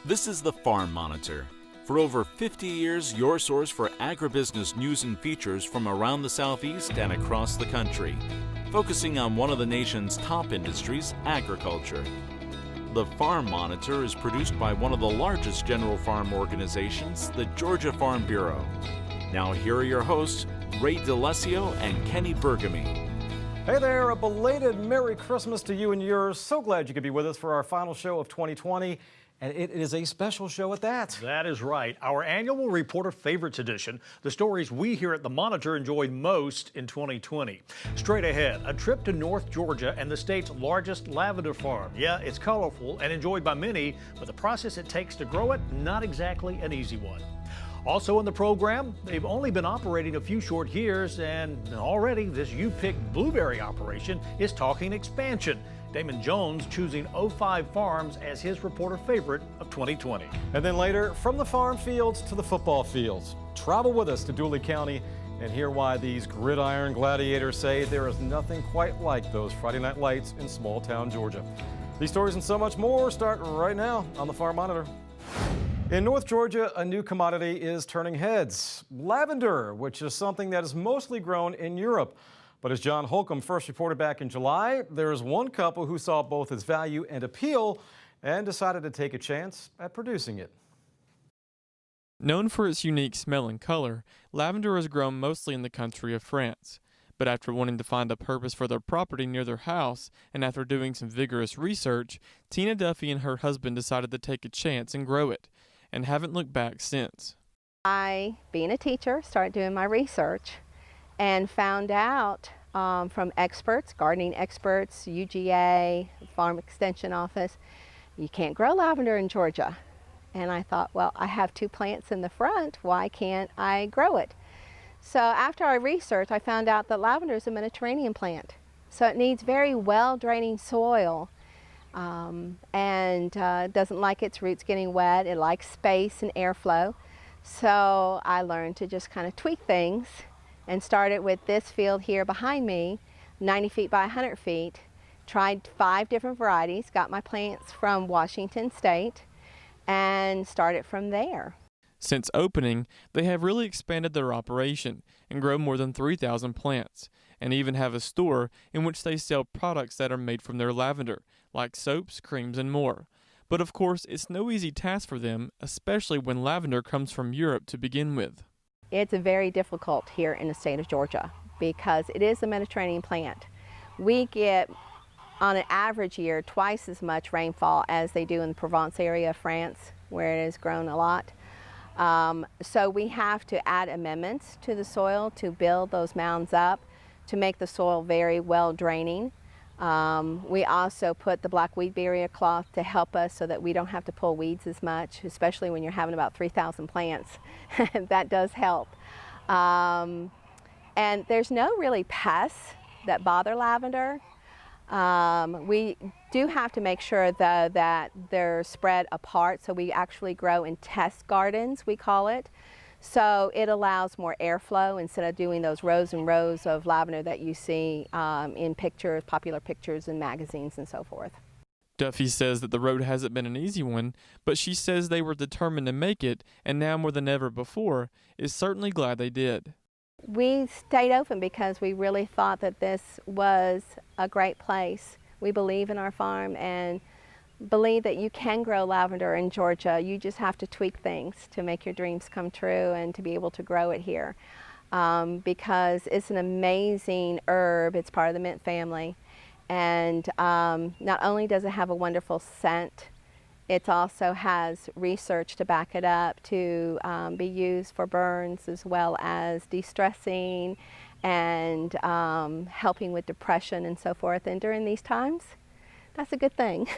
This is the Farm Monitor. For over 50 years, your source for agribusiness news and features from around the Southeast and across the country, focusing on one of the nation's top industries, agriculture. The Farm Monitor is produced by one of the largest general farm organizations, the Georgia Farm Bureau. Now here are your hosts, Ray DeLessio and Kenny Bergamy. Hey there, a belated Merry Christmas to you and yours. So glad you could be with us for our final show of 2020. And it is a special show at that. That is right. Our annual Reporter Favorites edition, the stories we here at the Monitor enjoyed most in 2020. Straight ahead, a trip to North Georgia and the state's largest lavender farm. Yeah, it's colorful and enjoyed by many, but the process it takes to grow it, not exactly an easy one. Also in the program, they've only been operating a few short years, and already this You Pick Blueberry operation is talking expansion. Damon Jones choosing 05 Farms as his reporter favorite of 2020. And then later, from the farm fields to the football fields. Travel with us to Dooley County and hear why these gridiron gladiators say there is nothing quite like those Friday night lights in small town Georgia. These stories and so much more start right now on the Farm Monitor. In North Georgia, a new commodity is turning heads. Lavender, which is something that is mostly grown in Europe. But as John Holcomb first reported back in July, there is one couple who saw both its value and appeal and decided to take a chance at producing it. Known for its unique smell and color, lavender is grown mostly in the country of France. But after wanting to find a purpose for their property near their house, and after doing some vigorous research, Tina Duffy and her husband decided to take a chance and grow it, and haven't looked back since. I, being a teacher, started doing my research and found out from experts, gardening experts, UGA, Farm Extension Office, you can't grow lavender in Georgia. And I thought, well, I have 2 plants in the front, why can't I grow it? So after I researched, I found out that lavender is a Mediterranean plant. So it needs very well-draining soil and doesn't like its roots getting wet. It likes space and airflow. So I learned to just kind of tweak things and started with this field here behind me, 90 feet by 100 feet. Tried 5 different varieties, got my plants from Washington State, and started from there. Since opening, they have really expanded their operation and grow more than 3,000 plants, and even have a store in which they sell products that are made from their lavender, like soaps, creams, and more. But of course, it's no easy task for them, especially when lavender comes from Europe to begin with. It's very difficult here in the state of Georgia because it is a Mediterranean plant. We get, on an average year, twice as much rainfall as they do in the Provence area of France, where it is grown a lot. So we have to add amendments to the soil to build those mounds up, to make the soil very well draining. We also put the black weed barrier cloth to help us so that we don't have to pull weeds as much, especially when you're having about 3,000 plants. That does help. And there's no really pests that bother lavender. We do have to make sure though that they're spread apart, so we actually grow in test gardens, we call it. So it allows more airflow instead of doing those rows and rows of lavender that you see in pictures, popular pictures in magazines and so forth. Duffy says that the road hasn't been an easy one, but she says they were determined to make it, and now more than ever before, is certainly glad they did. We stayed open because we really thought that this was a great place. We believe in our farm and believe that you can grow lavender in Georgia. You just have to tweak things to make your dreams come true and to be able to grow it here. Because it's an amazing herb. It's part of the mint family. And not only does it have a wonderful scent, it also has research to back it up to be used for burns as well as de-stressing and helping with depression and so forth. And during these times, that's a good thing.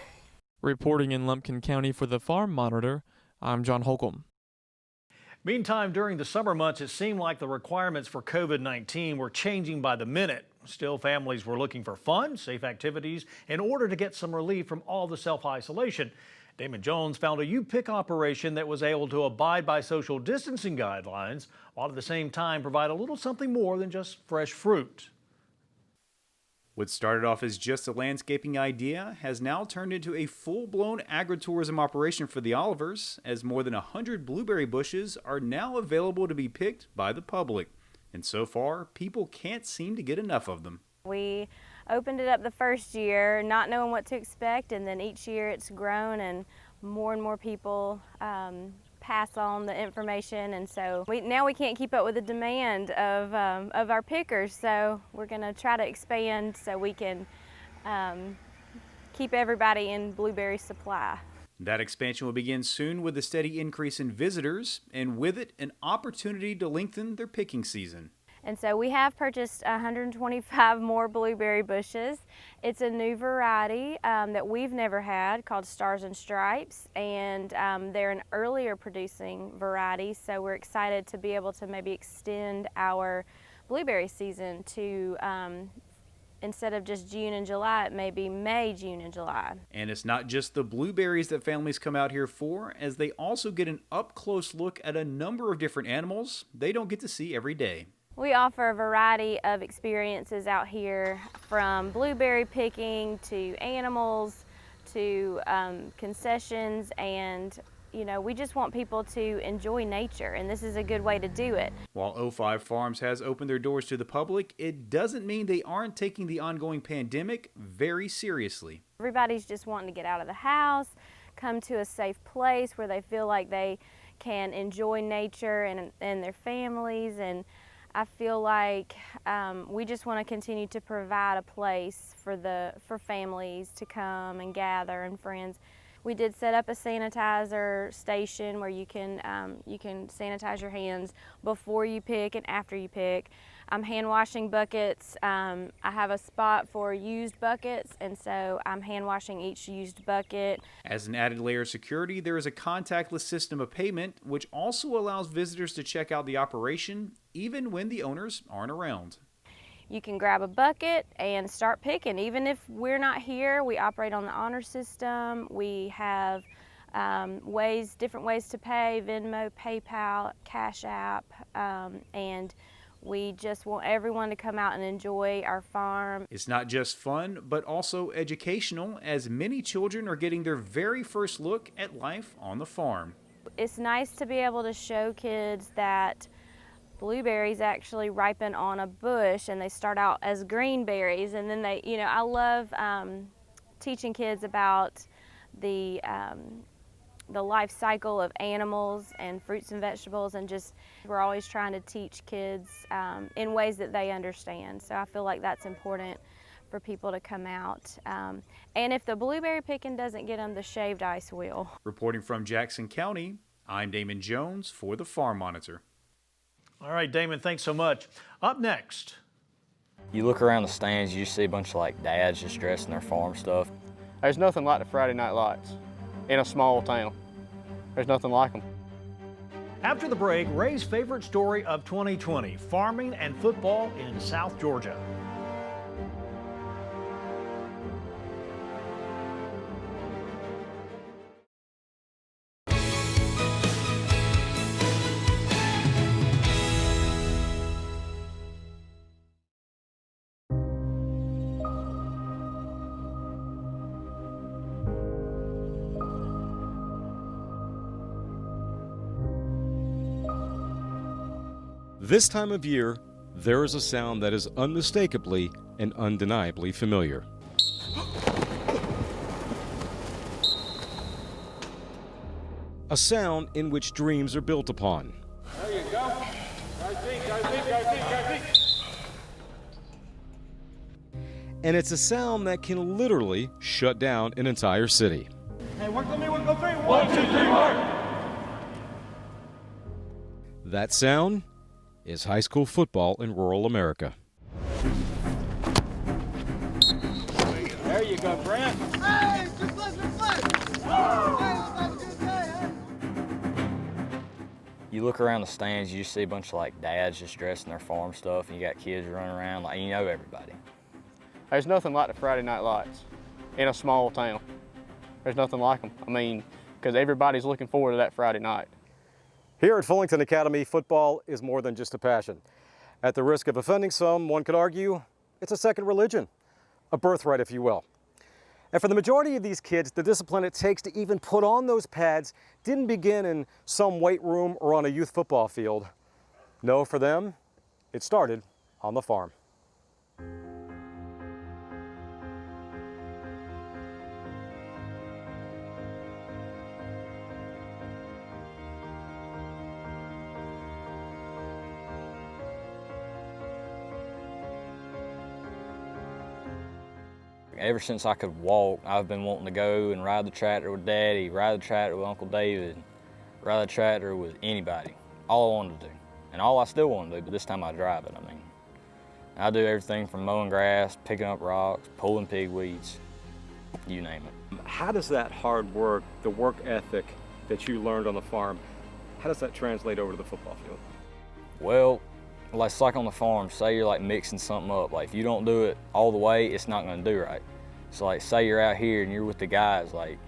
Reporting in Lumpkin County for the Farm Monitor, I'm John Holcomb. Meantime, during the summer months, it seemed like the requirements for COVID-19 were changing by the minute. Still, families were looking for fun, safe activities in order to get some relief from all the self-isolation. Damon Jones found a You Pick operation that was able to abide by social distancing guidelines, while at the same time provide a little something more than just fresh fruit. What started off as just a landscaping idea has now turned into a full-blown agritourism operation for the Olivers, as more than 100 blueberry bushes are now available to be picked by the public. And so far, people can't seem to get enough of them. We opened it up the first year not knowing what to expect, and then each year it's grown and more people pass on the information, and so now we can't keep up with the demand of our pickers, so we're going to try to expand so we can keep everybody in blueberry supply. That expansion will begin soon with a steady increase in visitors, and with it, an opportunity to lengthen their picking season. And so we have purchased 125 more blueberry bushes. It's a new variety that we've never had called Stars and Stripes, and they're an earlier producing variety, so we're excited to be able to maybe extend our blueberry season to instead of just June and July, it may be May, June, and July. And it's not just the blueberries that families come out here for, as they also get an up-close look at a number of different animals they don't get to see every day. We offer a variety of experiences out here, from blueberry picking to animals to concessions, and we just want people to enjoy nature, and this is a good way to do it. While O5 Farms has opened their doors to the public, it doesn't mean they aren't taking the ongoing pandemic very seriously. Everybody's just wanting to get out of the house, come to a safe place where they feel like they can enjoy nature and their families, and I feel like we just want to continue to provide a place for families to come and gather, and friends. We did set up a sanitizer station where you can sanitize your hands before you pick and after you pick. I'm hand washing buckets. I have a spot for used buckets, and so I'm hand washing each used bucket. As an added layer of security, there is a contactless system of payment, which also allows visitors to check out the operation even when the owners aren't around. You can grab a bucket and start picking. Even if we're not here, we operate on the honor system. We have different ways to pay: Venmo, PayPal, Cash App, and we just want everyone to come out and enjoy our farm. It's not just fun, but also educational, as many children are getting their very first look at life on the farm. It's nice to be able to show kids that blueberries actually ripen on a bush, and they start out as green berries, and then I love teaching kids about the life cycle of animals and fruits and vegetables, and just we're always trying to teach kids in ways that they understand. So I feel like that's important for people to come out. And if the blueberry picking doesn't get them, the shaved ice will. Reporting from Jackson County, I'm Damon Jones for the Farm Monitor. All right, Damon, thanks so much. Up next. You look around the stands, you see a bunch of dads just dressed in their farm stuff. There's nothing like the Friday night lights in a small town. There's nothing like them. After the break, Ray's favorite story of 2020, farming and football in South Georgia. This time of year, there is a sound that is unmistakably and undeniably familiar. A sound in which dreams are built upon. There you go. Right feet. And it's a sound that can literally shut down an entire city. Hey, work on me, work on three. 1, 2, 3, work. That sound is high school football in rural America. There you go, Brent. Hey, just let me play. Hey, let's have a good day, hey. You look around the stands, you see a bunch of dads just dressed in their farm stuff, and you got kids running around, you know everybody. There's nothing like the Friday night lights in a small town. There's nothing like them. I mean, because everybody's looking forward to that Friday night. Here at Fullington Academy, football is more than just a passion. At the risk of offending some, one could argue it's a second religion. a birthright, if you will. And for the majority of these kids, the discipline it takes to even put on those pads didn't begin in some weight room or on a youth football field. No, for them, it started on the farm. Ever since I could walk, I've been wanting to go and ride the tractor with Daddy, ride the tractor with Uncle David, ride the tractor with anybody. All I wanted to do. And all I still want to do, but this time I drive it, I mean. I do everything from mowing grass, picking up rocks, pulling pig weeds, you name it. How does that hard work, the work ethic that you learned on the farm, how does that translate over to the football field? Well, it's like on the farm, say you're like mixing something up. Like if you don't do it all the way, it's not gonna do right. So like say you're out here and you're with the guys, like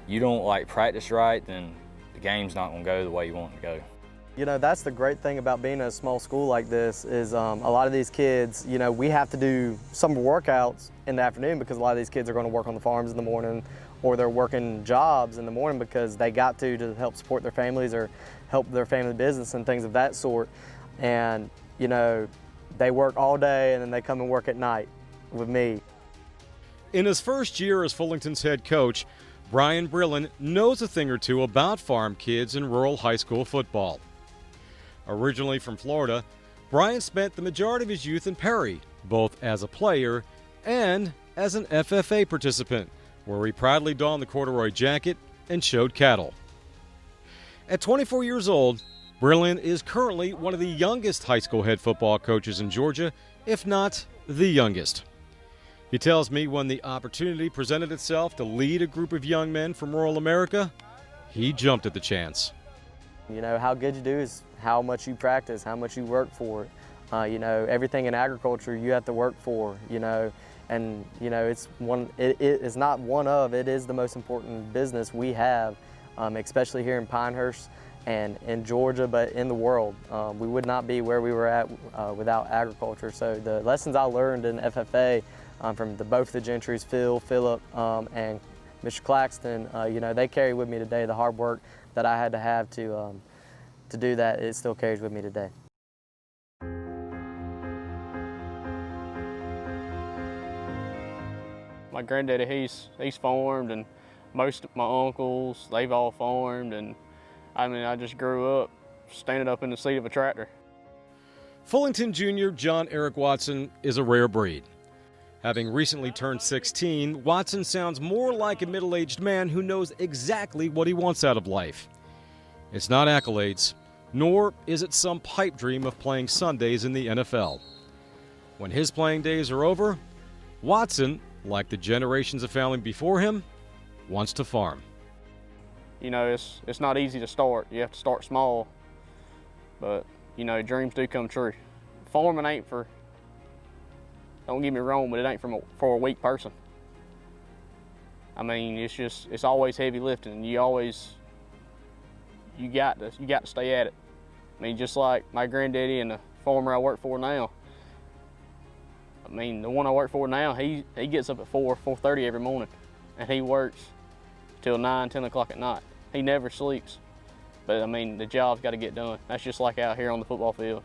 you don't like practice right, then the game's not gonna go the way you want it to go. You know, that's the great thing about being in a small school like this is a lot of these kids, you know, we have to do summer workouts in the afternoon because a lot of these kids are going to work on the farms in the morning, or they're working jobs in the morning because they got to help support their families or help their family business and things of that sort. And, you know, they work all day and then they come and work at night with me. In his first year as Fullington's head coach, Brian Brillin knows a thing or two about farm kids and rural high school football. Originally from Florida, Brian spent the majority of his youth in Perry, both as a player and as an FFA participant, where he proudly donned the corduroy jacket and showed cattle. At 24 years old, Brillin is currently one of the youngest high school head football coaches in Georgia, if not the youngest. He tells me when the opportunity presented itself to lead a group of young men from rural America, he jumped at the chance. You know, how good you do is how much you practice, how much you work for it. You know, everything in agriculture you have to work for, you know, and, you know, it is not one of, it is the most important business we have, especially here in Pinehurst and in Georgia, but in the world. We would not be where we were at without agriculture. So the lessons I learned in FFA from both the Gentrys, Phil, Philip, and Mr. Claxton, you know, they carry with me today. The hard work that I had to have to do that, it still carries with me today. My granddaddy, he's farmed, and most of my uncles, they've all farmed, and I mean, I just grew up standing up in the seat of a tractor. Fullington Jr. John Eric Watson is a rare breed. Having recently turned 16, Watson sounds more like a middle-aged man who knows exactly what he wants out of life. It's not accolades, nor is it some pipe dream of playing Sundays in the NFL. When his playing days are over, Watson, like the generations of family before him, wants to farm. You know, it's not easy to start. You have to start small, but, you know, dreams do come true. Farming ain't for, don't get me wrong, but it ain't for a weak person. I mean, it's always heavy lifting, and you got to stay at it. I mean, just like my granddaddy and the farmer I work for now. I mean, the one I work for now, he gets up at 4:30 every morning, and he works till 9, 10 o'clock at night. He never sleeps. But I mean, the job's got to get done. That's just like out here on the football field.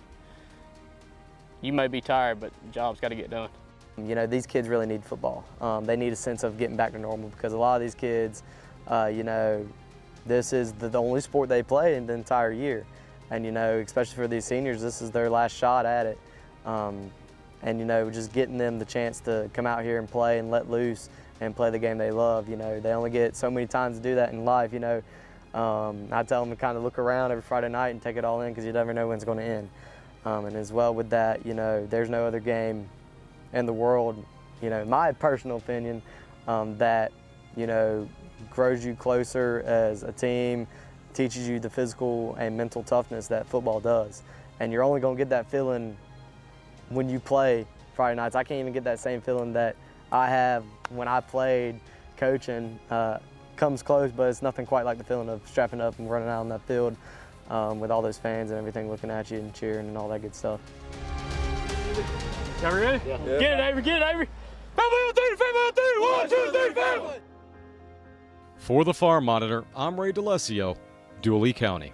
You may be tired, but the job's got to get done. You know, these kids really need football. They need a sense of getting back to normal because a lot of these kids, you know, this is the only sport they play in the entire year. And, you know, especially for these seniors, this is their last shot at it. And, you know, just getting them the chance to come out here and play and let loose and play the game they love. You know, they only get so many times to do that in life, you know. I tell them to kind of look around every Friday night and take it all in because you never know when it's going to end. And as well with that, you know, there's no other game in the world, you know, in my personal opinion, that, you know, grows you closer as a team, teaches you the physical and mental toughness that football does. And you're only going to get that feeling when you play Friday nights. I can't even get that same feeling that I have when I played coaching. Comes close, but it's nothing quite like the feeling of strapping up and running out on that field with all those fans and everything looking at you and cheering and all that good stuff. Y'all ready? Yeah. Get it, Avery, get it, Avery. For the Farm Monitor, I'm Ray DeLessio, Dooley County.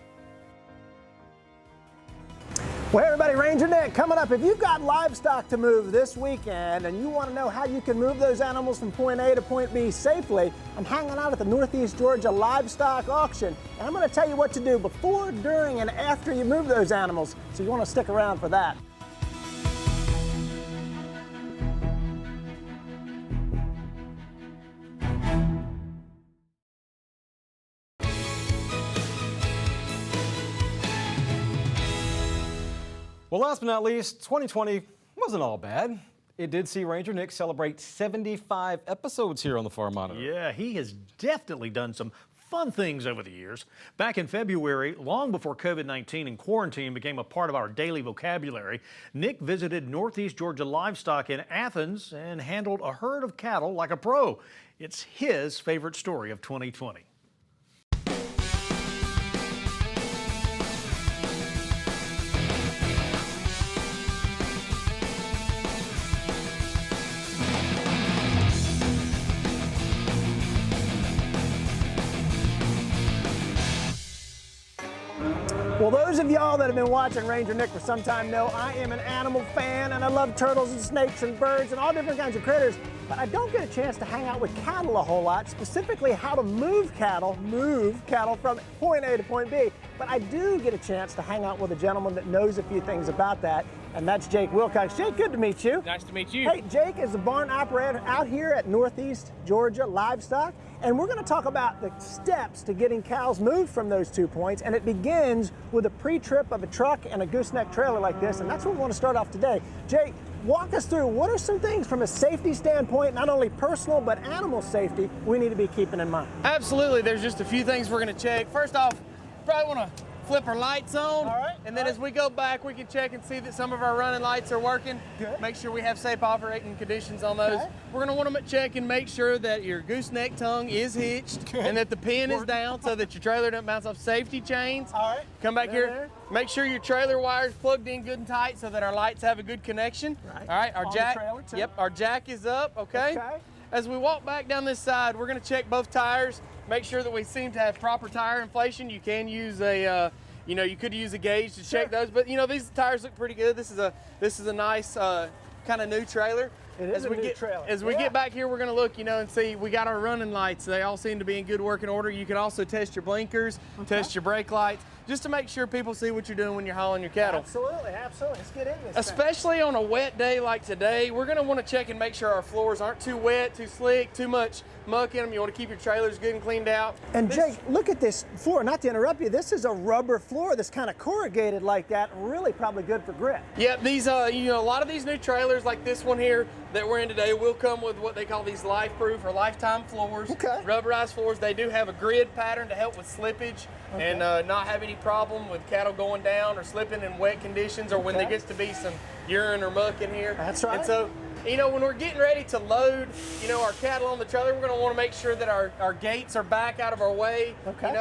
Well, hey everybody, Ranger Nick coming up. If you've got livestock to move this weekend and you want to know how you can move those animals from point A to point B safely, I'm hanging out at the Northeast Georgia Livestock Auction, and I'm going to tell you what to do before, during, and after you move those animals, so you want to stick around for that. Well, last but not least, 2020 wasn't all bad. It did see Ranger Nick celebrate 75 episodes here on the Farm Monitor. Yeah, he has definitely done some fun things over the years. Back in February, long before COVID-19 and quarantine became a part of our daily vocabulary, Nick visited Northeast Georgia Livestock in Athens and handled a herd of cattle like a pro. It's his favorite story of 2020. Well, those of y'all that have been watching Ranger Nick for some time know I am an animal fan and I love turtles and snakes and birds and all different kinds of critters, but I don't get a chance to hang out with cattle a whole lot, specifically how to move cattle from point A to point B. But I do get a chance to hang out with a gentleman that knows a few things about that, and that's Jake Wilcox. Jake, good to meet you. Nice to meet you. Hey, Jake is the barn operator out here at Northeast Georgia Livestock, and we're going to talk about the steps to getting cows moved from those 2 points, and it begins with a pre-trip of a truck and a gooseneck trailer like this, and that's where we want to start off today. Jake, walk us through what are some things from a safety standpoint, not only personal but animal safety, we need to be keeping in mind? Absolutely, there's just a few things we're going to check. First off, probably want to flip our lights on. All right. And then as we go back, we can check and see that some of our running lights are working. Good. Make sure we have safe operating conditions on those. Okay. We're going to want to check and make sure that your gooseneck tongue is hitched and that the pin is down so that your trailer doesn't bounce off safety chains. All right. Come back There, here. there. Make sure your trailer wire's plugged in good and tight so that our lights have a good connection. Right. All right. Our On the jack. trailer, too. Yep. Our jack is up. Okay. Okay. As we walk back down this side, we're going to check both tires. Make sure that we seem to have proper tire inflation. You can use a you could use a gauge to check those, but these tires look pretty good. This is a nice kind of new trailer. It is a new trailer. As we get back here, we're going to look, and see we got our running lights. They all seem to be in good working order. You can also test your blinkers, test your brake lights, just to make sure people see what you're doing when you're hauling your cattle. Absolutely, absolutely. Let's get in this thing. Especially on a wet day like today, we're going to want to check and make sure our floors aren't too wet, too slick, too much muck in them. You want to keep your trailers good and cleaned out. And Jake, look at this floor. Not to interrupt you, this is a rubber floor that's kind of corrugated like that. Really probably good for grip. Yeah, these, a lot of these new trailers like this one here that we're in today will come with what they call these life-proof or lifetime floors. Okay. Rubberized floors. They do have a grid pattern to help with slippage and not have any problem with cattle going down or slipping in wet conditions or when there gets to be some urine or muck in here. That's right. And so, when we're getting ready to load, our cattle on the trailer, we're going to want to make sure that our gates are back out of our way,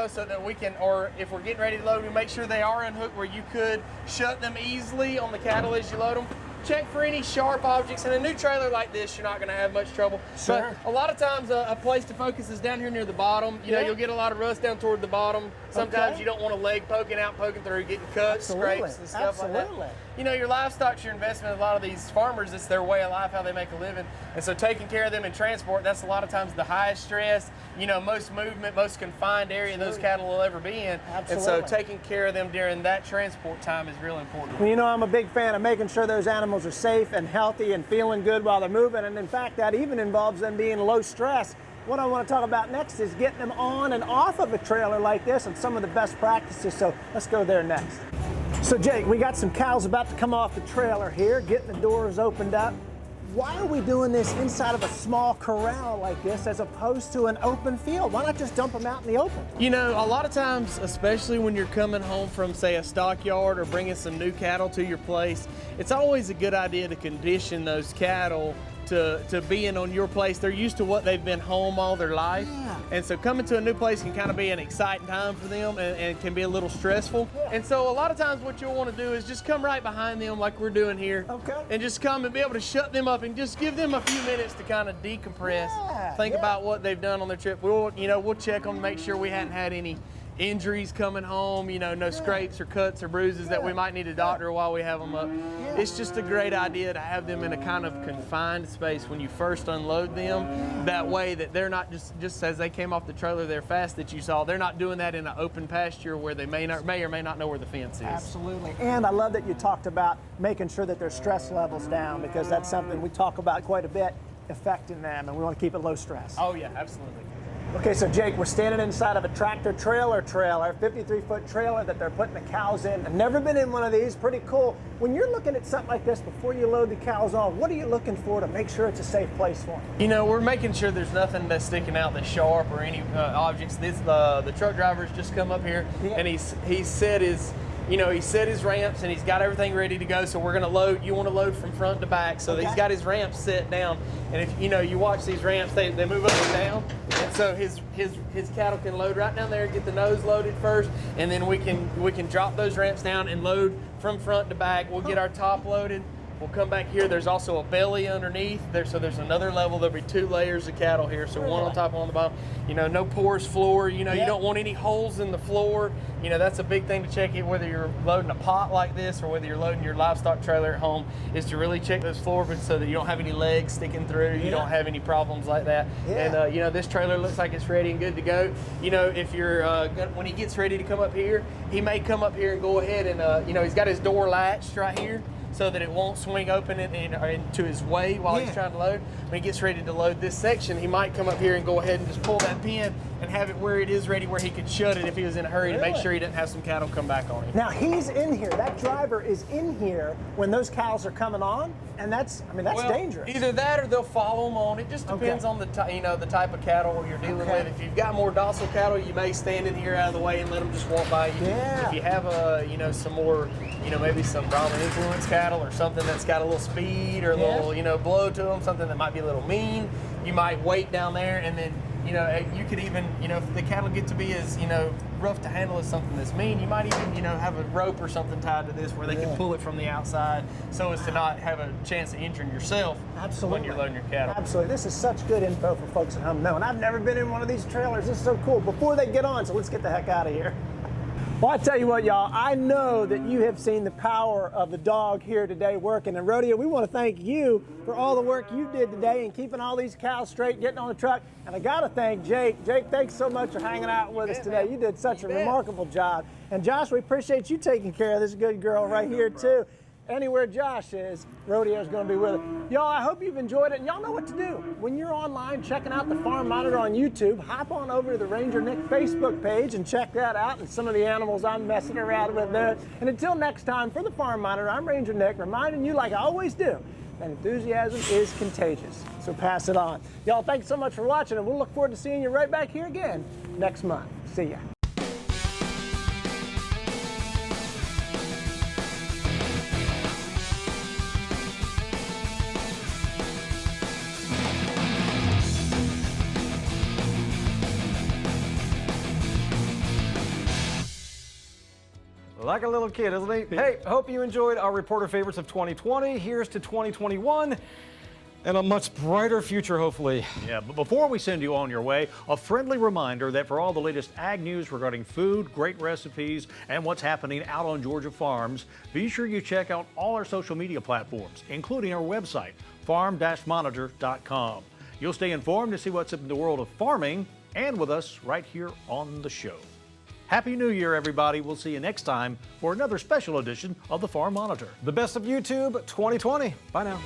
so that we can, or if we're getting ready to load, we make sure they are unhooked where you could shut them easily on the cattle as you load them. Check for any sharp objects. In a new trailer like this, you're not going to have much trouble. Sure. But a lot of times, a place to focus is down here near the bottom. You'll get a lot of rust down toward the bottom. Sometimes you don't want a leg poking through, getting cuts, scrapes, and stuff like that. Your livestock's your investment. A lot of these farmers, it's their way of life, how they make a living. And so taking care of them in transport, that's a lot of times the highest stress, most movement, most confined area those cattle will ever be in. Absolutely. And so taking care of them during that transport time is real important. Well, I'm a big fan of making sure those animals are safe and healthy and feeling good while they're moving. And in fact, that even involves them being low stress. What I want to talk about next is getting them on and off of a trailer like this and some of the best practices. So let's go there next. So Jake, we got some cows about to come off the trailer here, getting the doors opened up. Why are we doing this inside of a small corral like this as opposed to an open field? Why not just dump them out in the open? A lot of times, especially when you're coming home from, say, a stockyard or bringing some new cattle to your place, it's always a good idea to condition those cattle to being on your place. They're used to what they've been home all their life. And so coming to a new place can kind of be an exciting time for them and can be a little stressful. And so a lot of times what you'll want to do is just come right behind them like we're doing here. Okay. And just come and be able to shut them up and just give them a few minutes to kind of decompress. Think about what they've done on their trip. We'll check them, make sure we hadn't had any injuries coming home, no scrapes or cuts or bruises that we might need a doctor while we have them up. It's just a great idea to have them in a kind of confined space when you first unload them. That way that they're not just as they came off the trailer there fast that you saw, they're not doing that in an open pasture where they may or may not know where the fence is. Absolutely. And I love that you talked about making sure that their stress level's down, because that's something we talk about quite a bit, affecting them, and we want to keep it low stress. Oh yeah, absolutely. Okay, so Jake, we're standing inside of a tractor trailer, 53-foot trailer that they're putting the cows in. I've never been in one of these, pretty cool. When you're looking at something like this before you load the cows on, what are you looking for to make sure it's a safe place for them? We're making sure there's nothing that's sticking out that's sharp or any objects. The truck driver's just come up here and he set his ramps and he's got everything ready to go. So we're gonna load, you wanna load from front to back. So he's got his ramps set down. And if you watch these ramps, they move up and down. And so his cattle can load right down there, get the nose loaded first, and then we can drop those ramps down and load from front to back. We'll get our top loaded. We'll come back here. There's also a belly underneath there, so there's another level. There'll be 2 layers of cattle here, so one on top, one on the bottom. No porous floor. You don't want any holes in the floor. That's a big thing to check it, whether you're loading a pot like this or whether you're loading your livestock trailer at home, is to really check those floors so that you don't have any legs sticking through. You don't have any problems like that. And this trailer looks like it's ready and good to go. If you're when he gets ready to come up here, he may come up here and go ahead and he's got his door latched right here, so that it won't swing open into his way while he's trying to load. When he gets ready to load this section, he might come up here and go ahead and just pull that pin and have it where it is ready, where he could shut it if he was in a hurry to make sure he didn't have some cattle come back on him. Now he's in here, that driver is in here when those cows are coming on, and that's dangerous. Either that or they'll follow them on. It just depends on the type of cattle you're dealing with. If you've got more docile cattle, you may stand in here out of the way and let them just walk by you. If you have some more, maybe some dominant influence cattle or something that's got a little speed or a little, blow to them, something that might be a little mean, you might wait down there, and then you could even, if the cattle get to be as, rough to handle as something that's mean, you might even, have a rope or something tied to this where they can pull it from the outside so as to not have a chance of injuring yourself when you're loading your cattle. Absolutely. This is such good info for folks at home knowing. I've never been in one of these trailers. This is so cool. Before they get on, so let's get the heck out of here. Well, I tell you what, y'all, I know that you have seen the power of the dog here today working. And Rodeo, we want to thank you for all the work you did today and keeping all these cows straight, getting on the truck. And I got to thank Jake. Jake, thanks so much for hanging out with us today. You did such a remarkable job. And Josh, we appreciate you taking care of this good girl right here, too. Anywhere Josh is, Rodeo's going to be with it. Y'all, I hope you've enjoyed it. And y'all know what to do. When you're online checking out the Farm Monitor on YouTube, hop on over to the Ranger Nick Facebook page and check that out and some of the animals I'm messing around with there. And until next time, for the Farm Monitor, I'm Ranger Nick, reminding you, like I always do, that enthusiasm is contagious. So pass it on. Y'all, thanks so much for watching, and we'll look forward to seeing you right back here again next month. See ya. Like a little kid, isn't he? Hey, hope you enjoyed our reporter favorites of 2020. Here's to 2021 and a much brighter future, hopefully. Yeah, but before we send you on your way, a friendly reminder that for all the latest ag news regarding food, great recipes, and what's happening out on Georgia farms, be sure you check out all our social media platforms, including our website, farm-monitor.com. You'll stay informed to see what's up in the world of farming and with us right here on the show. Happy New Year, everybody. We'll see you next time for another special edition of the Farm Monitor. The best of YouTube 2020. Bye now.